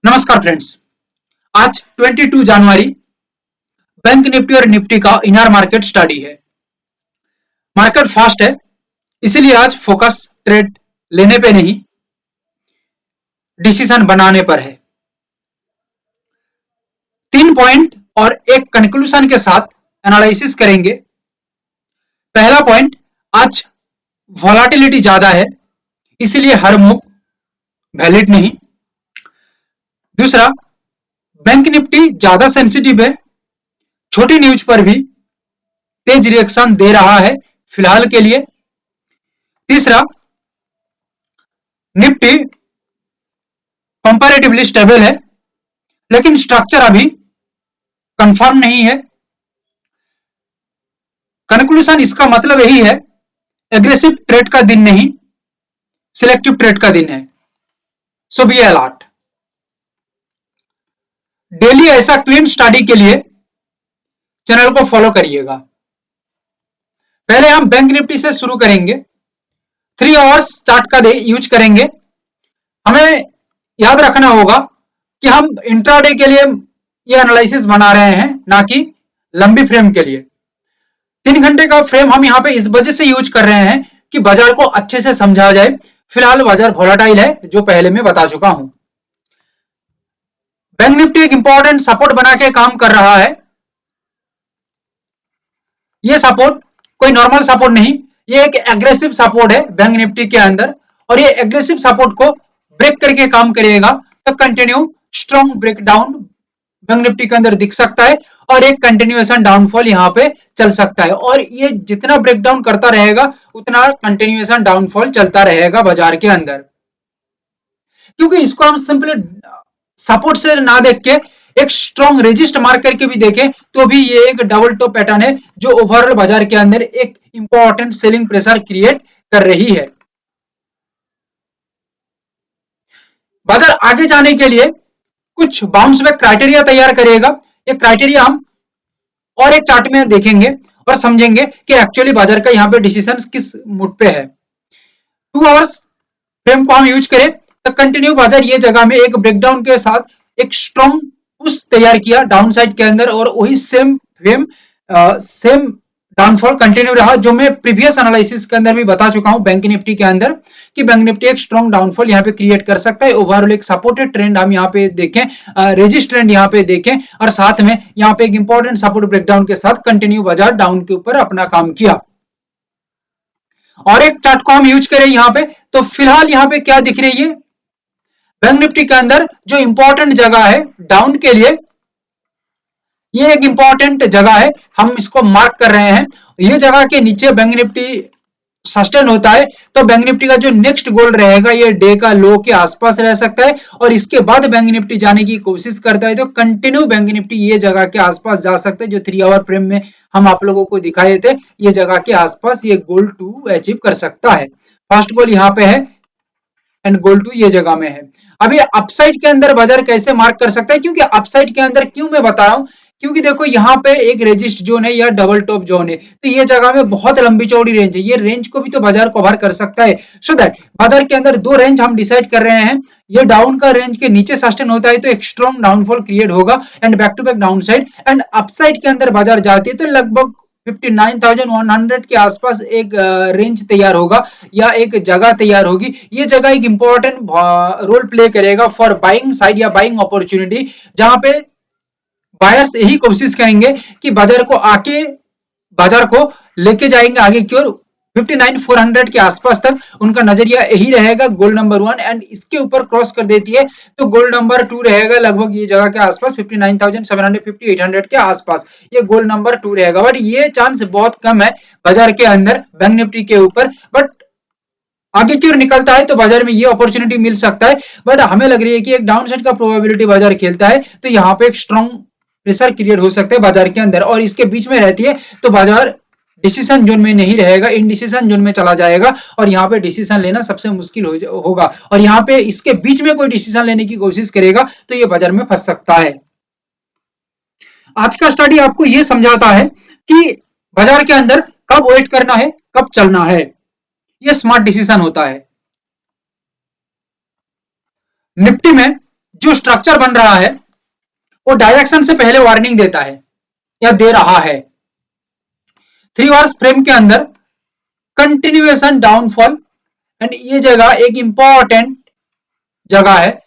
नमस्कार फ्रेंड्स। आज 22 जनवरी bank Nifty और निफ्टी का इनर मार्केट स्टडी है। मार्केट फास्ट है, इसीलिए आज फोकस ट्रेड लेने पे नहीं, डिसीजन बनाने पर है। 3 पॉइंट और एक कंक्लूजन के साथ एनालिसिस करेंगे। पहला पॉइंट, आज वॉलेटिलिटी ज्यादा है, इसीलिए हर मूव वैलिड नहीं। दूसरा, बैंक निफ्टी ज्यादा सेंसिटिव है, छोटी न्यूज पर भी तेज रिएक्शन दे रहा है फिलहाल के लिए। तीसरा, निफ्टी कंपैरेटिवली स्टेबल है, लेकिन स्ट्रक्चर अभी कंफर्म नहीं है। कंक्लूजन इसका मतलब यही है, एग्रेसिव ट्रेड का दिन नहीं, सिलेक्टिव ट्रेड का दिन है। सो बी अलर्ट। डेली ऐसा क्लीन स्टडी के लिए चैनल को फॉलो करिएगा। पहले हम बैंक निफ्टी से शुरू करेंगे। 3 आवर्स चार्ट का यूज करेंगे। हमें याद रखना होगा कि हम इंट्राडे के लिए ये एनालिसिस बना रहे हैं, ना कि लंबी फ्रेम के लिए। 3 घंटे का फ्रेम हम यहां पे इस वजह से यूज कर रहे हैं कि बाजार को अच्छे से समझा जाए। फिलहाल बाजार वोलेटाइल है, जो पहले मैं बता चुका हूं। बैंक निफ्टी एक इंपॉर्टेंट सपोर्ट बना के काम कर रहा है। ये सपोर्ट कोई नॉर्मल सपोर्ट नहीं, ये एक एग्रेसिव सपोर्ट है बैंक निफ्टी के अंदर, और ये एग्रेसिव सपोर्ट को ब्रेक करके काम करेगा तो continue strong breakdown bank Nifty के अंदर दिख सकता है, और एक कंटिन्यूएशन डाउनफॉल यहां पे चल सकता है। और ये जितना ब्रेकडाउन करता रहेगा उतना कंटिन्यूएशन डाउनफॉल चलता रहेगा बाजार के अंदर। क्योंकि इसको हम सिंपली सपोर्ट से ना देख के एक स्ट्रॉन्ग रेजिस्ट मार्क करके भी देखें तो भी ये एक डबल टॉप पैटर्न है, जो ओवरऑल बाजार के अंदर एक इंपॉर्टेंट सेलिंग प्रेशर क्रिएट कर रही है। बाजार आगे जाने के लिए कुछ बाउंस बैक क्राइटेरिया तैयार करेगा। ये क्राइटेरिया हम और एक चार्ट में देखेंगे और समझेंगे कि एक्चुअली बाजार का यहाँ पे डिसीजन किस मूड पे है। 2 आवर्स फ्रेम को हम यूज करें तो कंटिन्यू बाजार ये जगह में एक ब्रेकडाउन के साथ एक स्ट्रॉन्ग पुश तैयार किया डाउन साइड के अंदर, और वही same frame same downfall continue रहा, जो मैं प्रीवियस एनालिसिस के अंदर भी बता चुका हूं बैंक निफ्टी के अंदर कि बैंक निफ्टी एक स्ट्रॉन्ग डाउनफॉल यहां पे क्रिएट कर सकता है। ओवरऑल एक सपोर्टेड ट्रेंड हम यहां पे देखें, रेजिस्ट ट्रेंड यहां पे देखें, और साथ में यहां पे एक इंपॉर्टेंट सपोर्ट ब्रेकडाउन के साथ कंटिन्यू बाजार डाउन के ऊपर अपना काम किया। और एक चार्ट को हम यूज करें यहां पे, तो फिलहाल यहां पे क्या दिख रही है, बैंक निफ्टी के अंदर जो इंपॉर्टेंट जगह है डाउन के लिए, ये एक इंपॉर्टेंट जगह है, हम इसको मार्क कर रहे हैं। ये जगह के नीचे बैंक निफ्टी सस्टेन होता है तो बैंक निफ्टी का जो नेक्स्ट गोल रहेगा ये डे का लो के आसपास रह सकता है, और इसके बाद बैंक निफ्टी जाने की कोशिश करता है तो कंटिन्यू बैंक निफ्टी ये जगह के आसपास जा सकता है, जो 3 आवर फ्रेम में हम आप लोगों को दिखाए थे। ये जगह के आसपास ये गोल 2 अचीव कर सकता है। फर्स्ट गोल यहाँ पे है एंड गोल 2 ये जगह में है। अभी अपसाइड के अंदर बाजार कैसे मार्क कर सकता है, क्योंकि अपसाइड के अंदर क्यों मैं बता रहा हूं, क्योंकि देखो यहाँ पे एक रेजिस्ट जोन है या डबल टॉप जोन है, तो ये जगह में बहुत लंबी चौड़ी रेंज है, ये रेंज को भी तो बाजार कवर कर सकता है। सो दैट बाजार के अंदर 2 रेंज हम डिसाइड कर रहे हैं। ये डाउन का रेंज के नीचे सस्टेन होता है तो एक स्ट्रॉन्ग डाउनफॉल क्रिएट होगा and back to back downside, and upside के अंदर बाजार जाती है तो लगभग 59,100 के आसपास एक रेंज तैयार होगा या एक जगह तैयार होगी। ये जगह एक इंपॉर्टेंट रोल प्ले करेगा फॉर बाइंग साइड या बाइंग अपॉर्चुनिटी, जहां पे बायर्स यही कोशिश करेंगे कि बाजार को लेके जाएंगे आगे की ओर 59,400 के आसपास तक। उनका नजरिया यही रहेगा गोल नंबर 1, एंड इसके ऊपर क्रॉस कर देती है तो गोल नंबर 2 रहेगा लगभग ये जगह के आसपास 59,750 800 के आसपास, ये गोल नंबर 2 रहेगा। बट ये चांस बहुत कम है बाजार के अंदर बैंक निफ्टी के ऊपर, बट आगे की ओर निकलता है तो बाजार में ये अपॉर्चुनिटी मिल सकता है। बट हमें लग रही है कि एक डाउन साइड का प्रोबेबिलिटी बाजार खेलता है तो यहाँ पे एक स्ट्रॉन्ग प्रेशर क्रिएट हो सकता है बाजार के अंदर, और इसके बीच में रहती है तो बाजार डिसीजन जोन में नहीं रहेगा, इनडिसीजन जोन में चला जाएगा, और यहाँ पे डिसीजन लेना सबसे मुश्किल होगा, और यहाँ पे इसके बीच में कोई डिसीजन लेने की कोशिश करेगा तो ये बाजार में फंस सकता है। आज का स्टडी आपको ये समझाता है कि बाजार के अंदर कब वेट करना है, कब चलना है, ये स्मार्ट डिसीजन होता है। निफ्टी में जो स्ट्रक्चर बन रहा है वो डायरेक्शन से पहले वार्निंग देता है या दे रहा है। 3 आवर्स फ्रेम के अंदर कंटिन्यूएशन डाउनफॉल, एंड ये जगह एक इंपॉर्टेंट जगह है।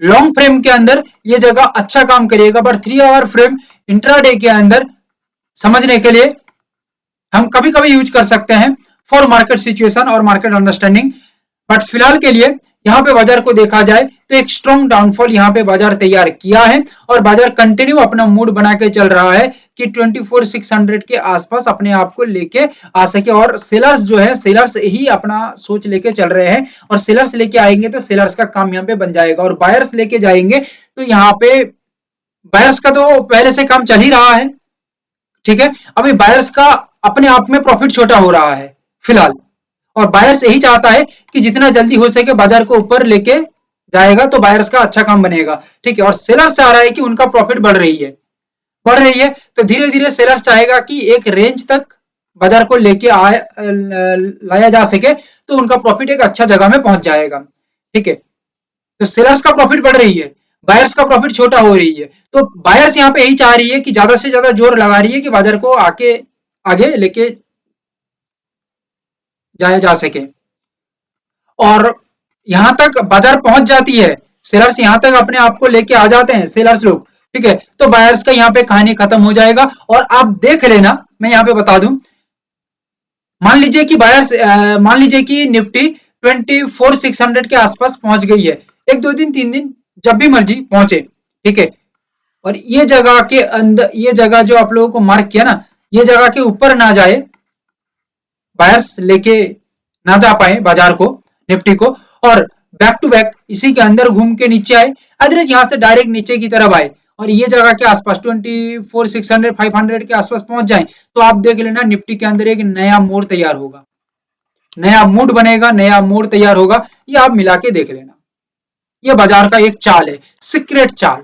लॉन्ग फ्रेम के अंदर ये जगह अच्छा काम करिएगा, बट 3 आवर फ्रेम इंट्राडे के अंदर समझने के लिए हम कभी कभी यूज कर सकते हैं फॉर मार्केट सिचुएशन और मार्केट अंडरस्टैंडिंग। बट फिलहाल के लिए यहाँ पे बाजार को देखा जाए तो एक स्ट्रॉन्ग डाउनफॉल यहाँ पे बाजार तैयार किया है और बाजार कंटिन्यू अपना मूड बना के चल रहा है कि 24,600 के आसपास अपने आप को लेके आ सके। और सेलर्स जो है, सेलर्स ही अपना सोच लेके चल रहे हैं, और सेलर्स लेके आएंगे तो सेलर्स का काम यहाँ पे बन जाएगा, और बायर्स लेके जाएंगे तो यहाँ पे बायर्स का तो पहले से काम चल ही रहा है। ठीक है, अभी बायर्स का अपने आप में प्रॉफिट छोटा हो रहा है फिलहाल, और बायर्स यही चाहता है कि जितना जल्दी हो सके बाजार को ऊपर लेके जाएगा तो बायर्स का अच्छा काम बनेगा। ठीक है, और सेलर्स चाह रहा है कि उनका प्रॉफिट बढ़ रही है तो धीरे धीरे सेलर्स चाहेगा कि एक रेंज तक बाजार को लेके लाया जा सके तो उनका प्रॉफिट एक अच्छा जगह में पहुंच जाएगा। ठीक है, तो सेलर्स का प्रॉफिट बढ़ रही है, बायर्स का प्रॉफिट छोटा हो रही है, तो बायर्स यहाँ पे यही चाह रही है कि ज्यादा से ज्यादा जोर लगा रही है कि बाजार को आगे लेके जाया जा सके, और यहां तक बाजार पहुंच जाती है, सेलर्स यहां तक अपने आप को लेके आ जाते हैं सेलर्स लोग। ठीक है, तो बायर्स का यहाँ पे कहानी खत्म हो जाएगा। और आप देख लेना, मैं यहाँ पे बता दूं, मान लीजिए कि निफ्टी 24,600 के आसपास पहुंच गई है, 1 2 दिन 3 दिन जब भी मर्जी पहुंचे। ठीक है, और ये जगह के अंदर, ये जगह जो आप लोगों को मार्क किया ना, ये जगह के ऊपर ना जाए, बायर्स लेके ना जा पाए बाजार को, निफ्टी को, और बैक टू बैक इसी के अंदर घूम के नीचे आए, अदरवाइज यहां से डायरेक्ट नीचे की तरफ आए और ये जगह के आसपास 24,600 500 के आसपास पहुंच जाए, तो आप देख लेना निफ्टी के अंदर एक नया मोड़ तैयार होगा, नया मूड बनेगा, नया मोड़ तैयार होगा। ये आप मिला के देख लेना, ये बाजार का एक चाल है, सीक्रेट चाल,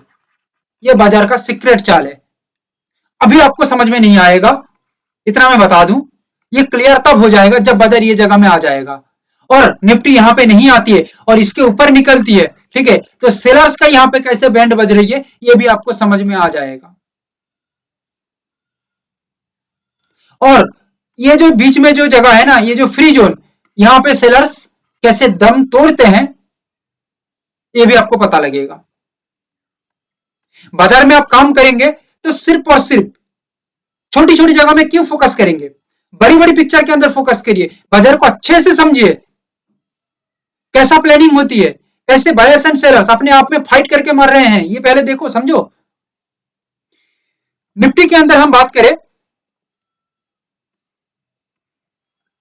ये बाजार का सीक्रेट चाल है। अभी आपको समझ में नहीं आएगा, इतना मैं बता दूं, ये क्लियर तब हो जाएगा जब बाजार ये जगह में आ जाएगा और निफ्टी यहां पे नहीं आती है और इसके ऊपर निकलती है। ठीक है, तो सेलर्स का यहां पे कैसे बैंड बज रही है ये भी आपको समझ में आ जाएगा। और ये जो बीच में जो जगह है ना, ये जो फ्री जोन, यहां पे सेलर्स कैसे दम तोड़ते हैं ये भी आपको पता लगेगा। बाजार में आप काम करेंगे तो सिर्फ और सिर्फ छोटी छोटी जगह में क्यों फोकस करेंगे, बड़ी बड़ी पिक्चर के अंदर फोकस करिए, बाजार को अच्छे से समझिए, कैसा प्लानिंग होती है, कैसे बायर्स एंड सेलर्स अपने आप में फाइट करके मर रहे हैं, ये पहले देखो समझो। निफ्टी के अंदर हम बात करें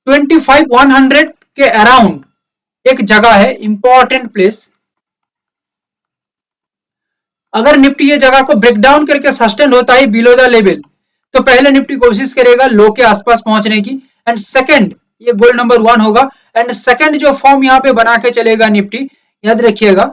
25,100 के अराउंड एक जगह है, इंपॉर्टेंट प्लेस। अगर निफ्टी ये जगह को ब्रेक डाउन करके सस्टेन होता है बिलो द लेवल, तो पहले निफ्टी कोशिश करेगा लो के आसपास पहुंचने की, एंड सेकंड ये गोल नंबर 1 होगा, एंड सेकंड जो फॉर्म यहाँ पे बना के चलेगा निफ्टी, याद रखिएगा,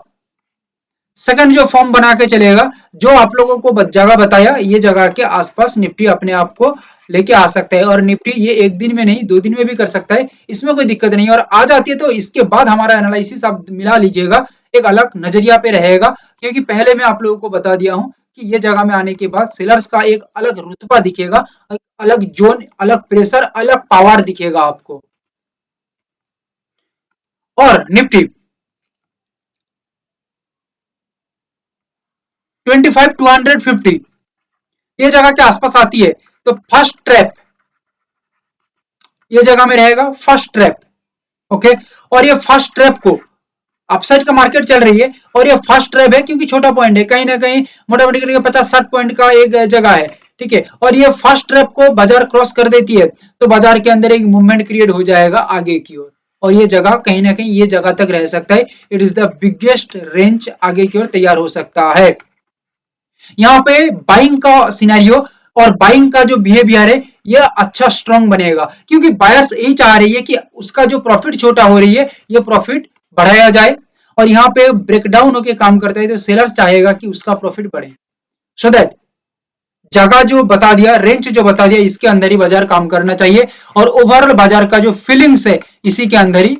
सेकंड जो फॉर्म बना के चलेगा, जो आप लोगों को जगह बताया, ये जगह के आसपास निफ्टी अपने आप को लेके आ सकता है, और निफ्टी ये 1 दिन में नहीं 2 दिन में भी कर सकता है, इसमें कोई दिक्कत नहीं है। और आ जाती है तो इसके बाद हमारा एनालिसिस आप मिला लीजिएगा, एक अलग नजरिया पे रहेगा, क्योंकि पहले मैं आप लोगों को बता दिया हूं कि ये जगह में आने के बाद सेलर्स का एक अलग रुतबा दिखेगा, अलग जोन, अलग प्रेशर, अलग पावर दिखेगा आपको। और निफ्टी 25,250 ये जगह के आसपास आती है तो फर्स्ट ट्रैप ये जगह में रहेगा, फर्स्ट ट्रैप। ओके, और ये फर्स्ट ट्रैप को अपसाइड का मार्केट चल रही है और ये फर्स्ट ट्रैप है, क्योंकि छोटा पॉइंट है, कहीं ना कहीं मोटामोटी करके 50-60 पॉइंट का एक जगह है। ठीक है, और ये फर्स्ट ट्रैप को बाजार क्रॉस कर देती है तो बाजार के अंदर एक मूवमेंट क्रिएट हो जाएगा आगे की ओर, और ये जगह कहीं ना कहीं ये जगह तक रह सकता है। It is the biggest range आगे की ओर तैयार हो सकता है। यहाँ पे बाइंग का सिनेरियो और बाइंग का जो बिहेवियर है ये अच्छा स्ट्रॉन्ग बनेगा, क्योंकि बायर्स यही चाह रही है कि उसका जो प्रॉफिट छोटा हो रही है ये प्रॉफिट बढ़ाया जाए, और यहाँ पे ब्रेकडाउन होके काम करता है तो सेलर्स चाहेगा कि उसका प्रॉफिट बढ़े, सो दैट जगह जो बता दिया, रेंज जो बता दिया, इसके अंदर ही बाजार काम करना चाहिए, और ओवरऑल बाजार का जो फीलिंग्स है इसी के अंदर ही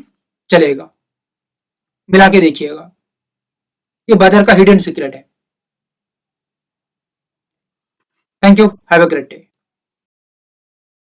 चलेगा, मिला के देखिएगा। ये बाजार का हिडन सीक्रेट है। Thank you, have a great day.